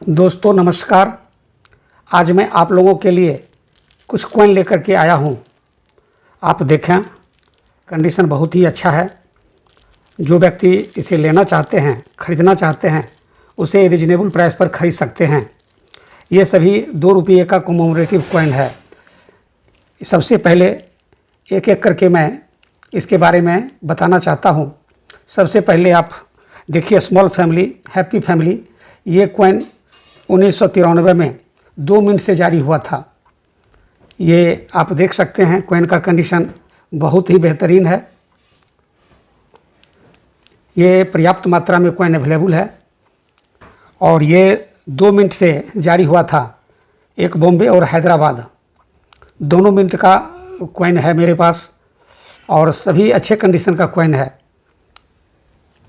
दोस्तों नमस्कार। आज मैं आप लोगों के लिए कुछ कॉइन लेकर के आया हूं। आप देखें, कंडीशन बहुत ही अच्छा है। जो व्यक्ति इसे लेना चाहते हैं, ख़रीदना चाहते हैं, उसे रिजनेबल प्राइस पर ख़रीद सकते हैं। ये सभी 2 रुपये का कॉमेमोरेटिव कॉइन है। सबसे पहले एक एक करके मैं इसके बारे में बताना चाहता हूँ। सबसे पहले आप देखिए, स्मॉल फैमिली हैप्पी फैमिली। ये कॉइन 1993 में 2 मिनट से जारी हुआ था। ये आप देख सकते हैं, कॉइन का कंडीशन बहुत ही बेहतरीन है। ये पर्याप्त मात्रा में कॉइन अवेलेबल है और ये 2 मिनट से जारी हुआ था। एक बॉम्बे और हैदराबाद दोनों मिनट का कॉइन है मेरे पास और सभी अच्छे कंडीशन का कॉइन है।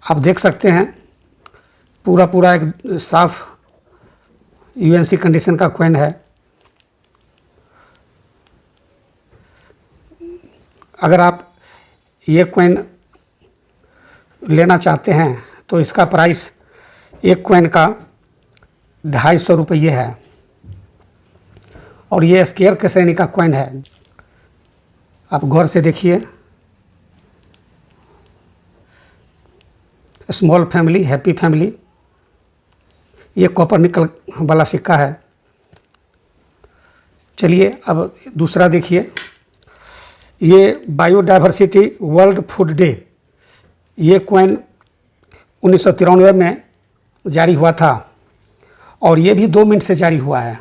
आप देख सकते हैं, पूरा एक साफ यूएनसी कंडीशन का कॉइन है। अगर आप ये कॉइन लेना चाहते हैं तो इसका प्राइस एक कॉइन का 250 रुपये है और ये स्क्वायर के श्रेणी का कॉइन है। आप गौर से देखिए, स्मॉल फैमिली हैप्पी फैमिली। ये कॉपर निकल वाला सिक्का है। चलिए अब दूसरा देखिए, ये बायोडाइवर्सिटी वर्ल्ड फूड डे। ये कॉइन 1993 में जारी हुआ था और ये भी 2 मिनट से जारी हुआ है।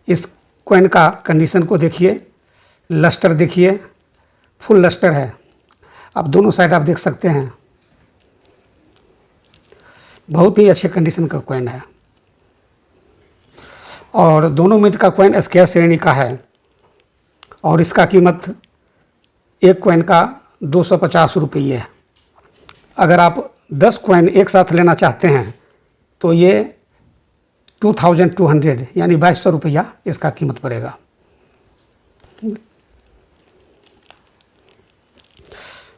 इस कॉइन का कंडीशन को देखिए, लस्टर देखिए, फुल लस्टर है। आप दोनों साइड आप देख सकते हैं, बहुत ही अच्छे कंडीशन का कॉइन है और दोनों मिनट का कॉइन स्क्वायर श्रेणी का है और इसका कीमत एक कॉइन का 250 रुपये है। अगर आप 10 कॉइन एक साथ लेना चाहते हैं तो ये 2200 यानी 2200 रुपया इसका कीमत पड़ेगा।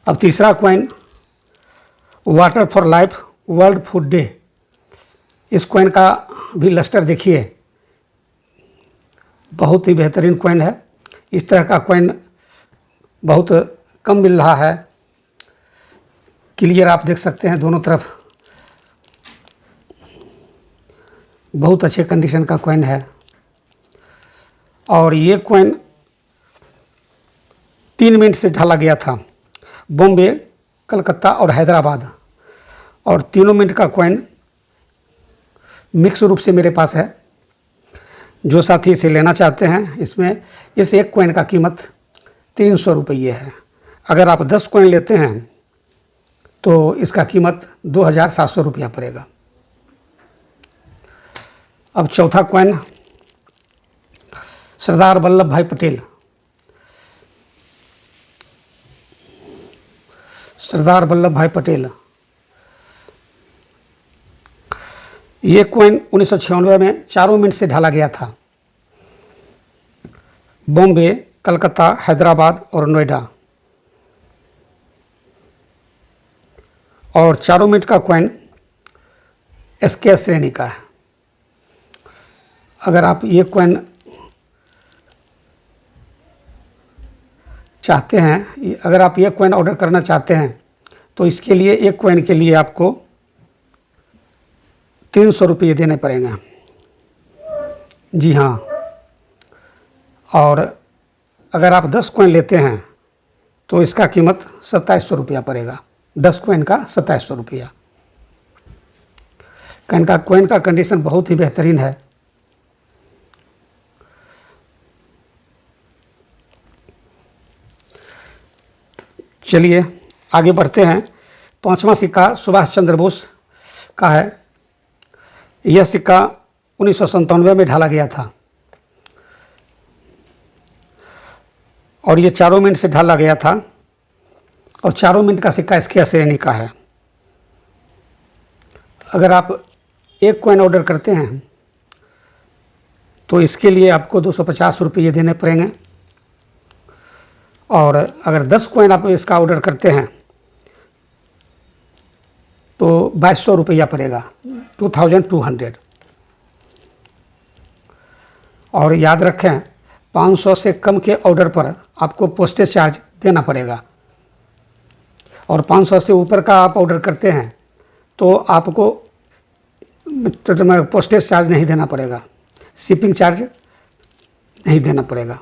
अब तीसरा coin water for life world food day. इस कॉइन का भी लस्टर देखिए, बहुत ही बेहतरीन कॉइन है। इस तरह का कॉइन बहुत कम मिल रहा है। क्लियर आप देख सकते हैं, दोनों तरफ बहुत अच्छे कंडीशन का कॉइन है और ये कॉइन 3 मिनट से ढाला गया था, बॉम्बे, कलकत्ता और हैदराबाद। और तीनों मिनट का कॉइन मिक्स रूप से मेरे पास है। जो साथी इसे लेना चाहते हैं, इसमें इस एक कॉइन का कीमत 300 रुपये है। अगर आप 10 कॉइन लेते हैं तो इसका कीमत 2700 रुपया पड़ेगा। अब चौथा कॉइन सरदार वल्लभ भाई पटेल। सरदार वल्लभ भाई पटेल, ये कॉइन 1996 में 4 मिनट से ढाला गया था, बॉम्बे, कलकत्ता, हैदराबाद और नोएडा। और 4 मिनट का कॉइन स्क्वायर श्रेणी का है। अगर आप ये कॉइन चाहते हैं, अगर आप ये कॉइन ऑर्डर करना चाहते हैं तो इसके लिए एक कॉइन के लिए आपको 300 रुपये देने पड़ेंगे। जी हाँ। और अगर आप 10 कॉइन लेते हैं तो इसका कीमत 2700 रुपया पड़ेगा। 10 कॉइन का 2700 रुपया। कॉइन का कंडीशन बहुत ही बेहतरीन है। चलिए आगे बढ़ते हैं। 5वां सिक्का सुभाष चंद्र बोस का है। यह सिक्का 1997 में ढाला गया था और ये 4 मिनट से ढाला गया था और 4 मिनट का सिक्का स्क्वायर श्रेणी का है। अगर आप एक कॉइन ऑर्डर करते हैं तो इसके लिए आपको 250 रुपये देने पड़ेंगे और अगर 10 कॉइन आप इसका ऑर्डर करते हैं तो 2200 रुपया पड़ेगा, 2200। और याद रखें 500 से कम के ऑर्डर पर आपको पोस्टेज चार्ज देना पड़ेगा, और 500 से ऊपर का आप ऑर्डर करते हैं तो आपको पोस्टेज चार्ज नहीं देना पड़ेगा, शिपिंग चार्ज नहीं देना पड़ेगा।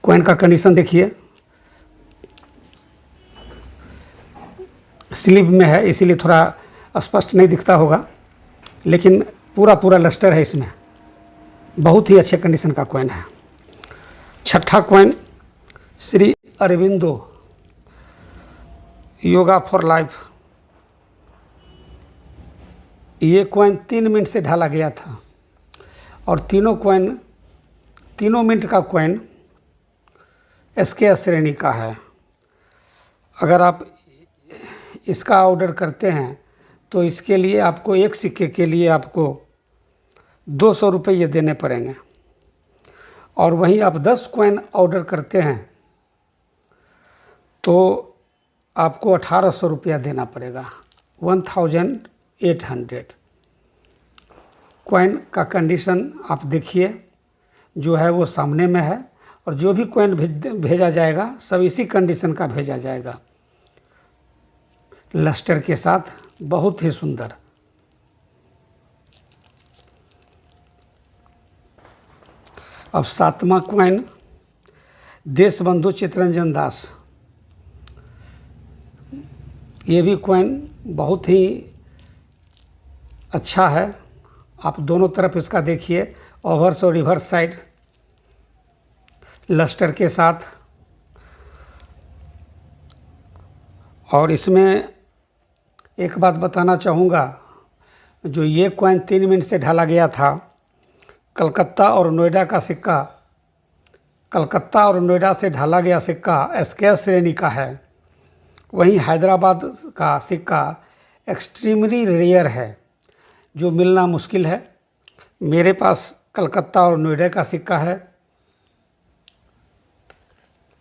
कॉइन का कंडीशन देखिए, स्लीव में है इसीलिए थोड़ा स्पष्ट नहीं दिखता होगा, लेकिन पूरा लस्टर है इसमें, बहुत ही अच्छे कंडीशन का कॉइन है। छठा coin Shri Aurobindo yoga for life. ये कॉइन 3 मिनट से ढाला गया था, और तीनों मिनट का कॉइन SK श्रेणी का है। अगर आप इसका ऑर्डर करते हैं तो इसके लिए आपको एक सिक्के के लिए आपको 200 रुपये देने पड़ेंगे, और वहीं आप 10 कॉइन ऑर्डर करते हैं तो आपको 1800 रुपया देना पड़ेगा, 1800। कॉइन का कंडीशन आप देखिए, जो है वो सामने में है, और जो भी कॉइन भेजा जाएगा सब इसी कंडीशन का भेजा जाएगा, लस्टर के साथ, बहुत ही सुंदर। अब 7वां कॉइन देशबंधु चित्तरंजन दास। ये भी कॉइन बहुत ही अच्छा है। आप दोनों तरफ इसका देखिए, ओवर्स और रिवर्स साइड लस्टर के साथ। और इसमें एक बात बताना चाहूँगा, जो ये कॉइन 3 मिनट से ढाला गया था, कलकत्ता और नोएडा का सिक्का, कलकत्ता और नोएडा से ढाला गया सिक्का SK श्रेणी का है। वहीं हैदराबाद का सिक्का एक्सट्रीमली रेयर है, जो मिलना मुश्किल है। मेरे पास कलकत्ता और नोएडा का सिक्का है।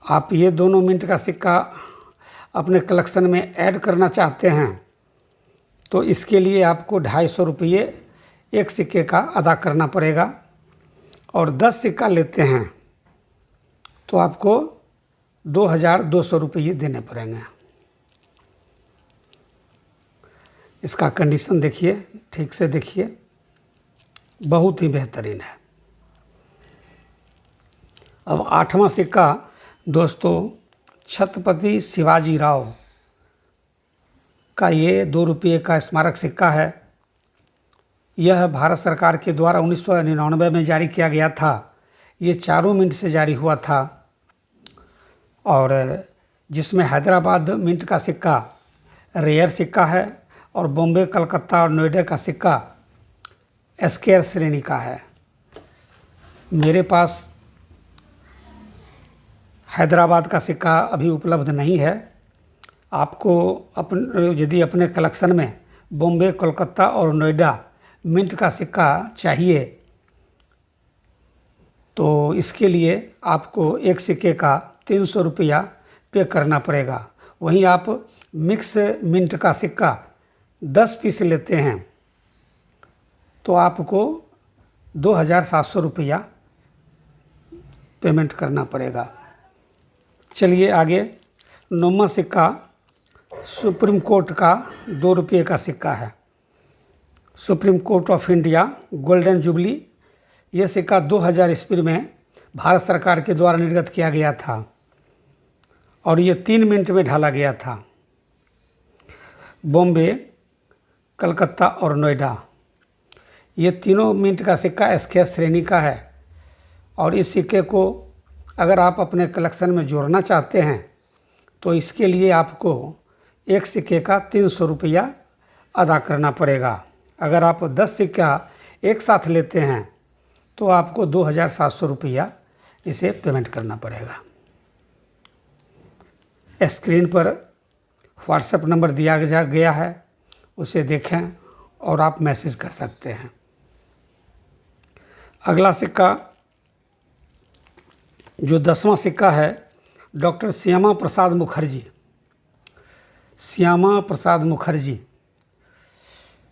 आप ये दोनों मिनट का सिक्का अपने कलेक्शन में ऐड करना चाहते हैं तो इसके लिए आपको 250 रुपये एक सिक्के का अदा करना पड़ेगा, और 10 सिक्का लेते हैं तो आपको 2200 रुपये देने पड़ेंगे। इसका कंडीशन देखिए, ठीक से देखिए, बहुत ही बेहतरीन है। अब 8वां सिक्का दोस्तों छत्रपति शिवाजी राव का ये 2 रुपये का स्मारक सिक्का है। यह भारत सरकार के द्वारा 1999 में जारी किया गया था। ये 4 मिनट से जारी हुआ था, और जिसमें हैदराबाद मिंट का सिक्का रेयर सिक्का है, और बॉम्बे, कलकत्ता और नोएडा का सिक्का SK श्रेणी का है। मेरे पास हैदराबाद का सिक्का अभी उपलब्ध नहीं है। आपको यदि अपने कलेक्शन में बॉम्बे, कोलकाता और नोएडा मिंट का सिक्का चाहिए तो इसके लिए आपको एक सिक्के का 300 रुपया पे करना पड़ेगा। वहीं आप मिक्स मिंट का सिक्का 10 पीस लेते हैं तो आपको 2700 रुपया पेमेंट करना पड़ेगा। चलिए आगे, 9वां सिक्का सुप्रीम कोर्ट का 2 रुपये का सिक्का है। Supreme court of India golden jubilee. ये सिक्का 2000 ईस्वी में भारत सरकार के द्वारा निर्गत किया गया था, और ये 3 मिनट में ढाला गया था। बॉम्बे, कलकत्ता और नोएडा, ये तीनों मिनट का सिक्का SK श्रेणी का है, और इस सिक्के को अगर आप अपने कलेक्शन में जोड़ना चाहते हैं तो इसके लिए आपको एक सिक्के का 300 रुपया अदा करना पड़ेगा। अगर आप 10 सिक्का एक साथ लेते हैं तो आपको 2700 रुपया इसे पेमेंट करना पड़ेगा। स्क्रीन पर व्हाट्सएप नंबर दिया गया है, उसे देखें और आप मैसेज कर सकते हैं। अगला सिक्का जो 10वां सिक्का है, डॉक्टर श्यामा प्रसाद मुखर्जी, श्यामा प्रसाद मुखर्जी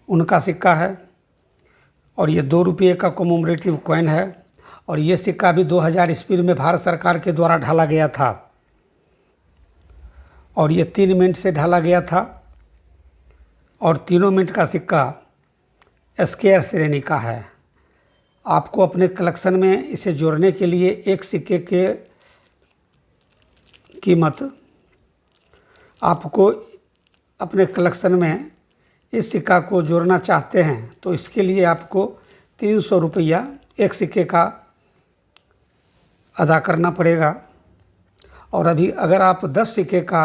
उनका सिक्का है। और ये 2 रुपये का कॉमेमोरेटिव कॉइन है। और ये सिक्का भी 2000 ईस्वी में भारत सरकार के द्वारा ढाला गया था और ये 3 मिनट से ढाला गया था। और तीनों मिनट का सिक्का स्क्वायर श्रेणी का है। आपको अपने कलेक्शन में इसे जोड़ने के लिए एक सिक्के के कीमत आपको अपने कलेक्शन में इस सिक्का को जोड़ना चाहते हैं तो इसके लिए आपको 300 रुपया एक सिक्के का अदा करना पड़ेगा। और अभी अगर आप 10 सिक्के का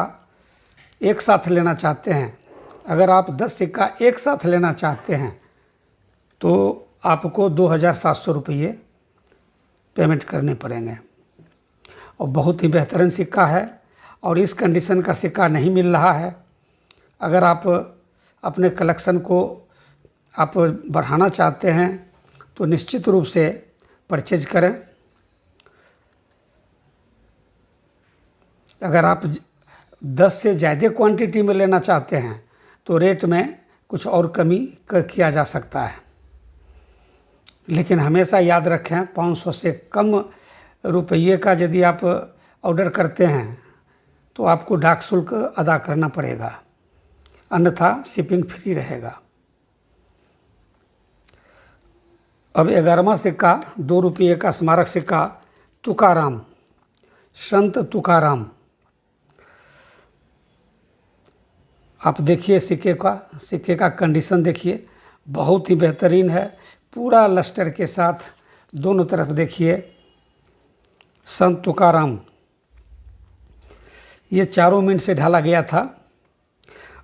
एक साथ लेना चाहते हैं, अगर आप 10 सिक्का एक साथ लेना चाहते हैं तो आपको 2700 रुपये पेमेंट करने पड़ेंगे। और बहुत ही बेहतरीन सिक्का है और इस कंडीशन का सिक्का नहीं मिल रहा है। अगर आप अपने कलेक्शन को आप बढ़ाना चाहते हैं तो निश्चित रूप से परचेज करें। अगर आप 10 से ज़्यादा क्वांटिटी में लेना चाहते हैं तो रेट में कुछ और कमी किया जा सकता है, लेकिन हमेशा याद रखें 500 से कम रुपये का यदि आप ऑर्डर करते हैं तो आपको डाक शुल्क अदा करना पड़ेगा, अन्यथा शिपिंग फ्री रहेगा। अब 11वां सिक्का 2 रुपये का स्मारक सिक्का तुकाराम, संत तुकाराम। आप देखिए सिक्के का कंडीशन देखिए, बहुत ही बेहतरीन है। पूरा लस्टर के साथ दोनों तरफ देखिए संत तुकाराम। ये 4 मिनट से ढाला गया था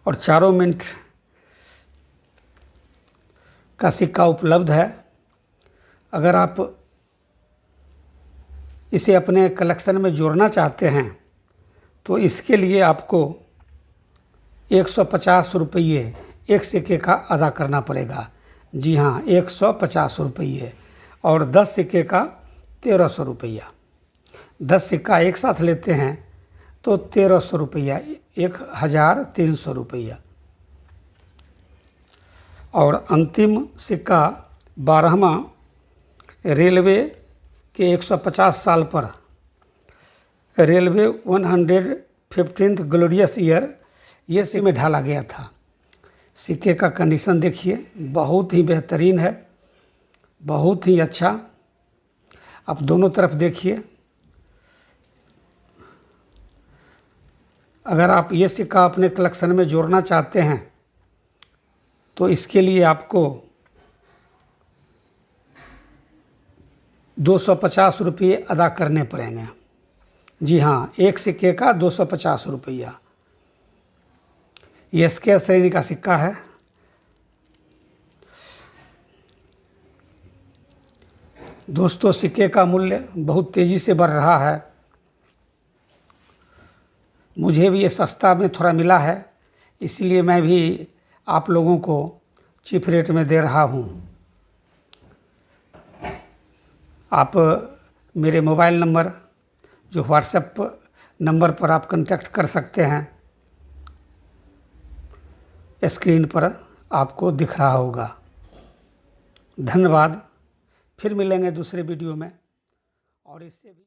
और 4 मिनट का सिक्का उपलब्ध है। अगर आप इसे अपने कलेक्शन में जोड़ना चाहते हैं तो इसके लिए आपको 150 रुपये एक सिक्के का अदा करना पड़ेगा। जी हाँ, 150 रुपये। और 10 सिक्के का 1300 रुपया। 10 सिक्का एक साथ लेते हैं तो 1300 रुपया, 1300 रुपया। और अंतिम सिक्का 12वां रेलवे के 150 साल पर रेलवे 115th ग्लोरियस ईयर ये सिक्के में ढाला गया था। सिक्के का कंडीशन देखिए, बहुत ही बेहतरीन है, बहुत ही अच्छा। आप दोनों तरफ देखिए। अगर आप ये सिक्का अपने कलेक्शन में जोड़ना चाहते हैं तो इसके लिए आपको 250 रुपये अदा करने पड़ेंगे। जी हाँ, एक सिक्के का 250 रुपया। ये स्क्वायर श्रेणी का सिक्का है। दोस्तों, सिक्के का मूल्य बहुत तेज़ी से बढ़ रहा है। मुझे भी ये सस्ता में थोड़ा मिला है, इसलिए मैं भी आप लोगों को चीप रेट में दे रहा हूँ। आप मेरे मोबाइल नंबर जो व्हाट्सएप नंबर पर आप कांटेक्ट कर सकते हैं, स्क्रीन पर आपको दिख रहा होगा। धन्यवाद। फिर मिलेंगे दूसरे वीडियो में और इससे भी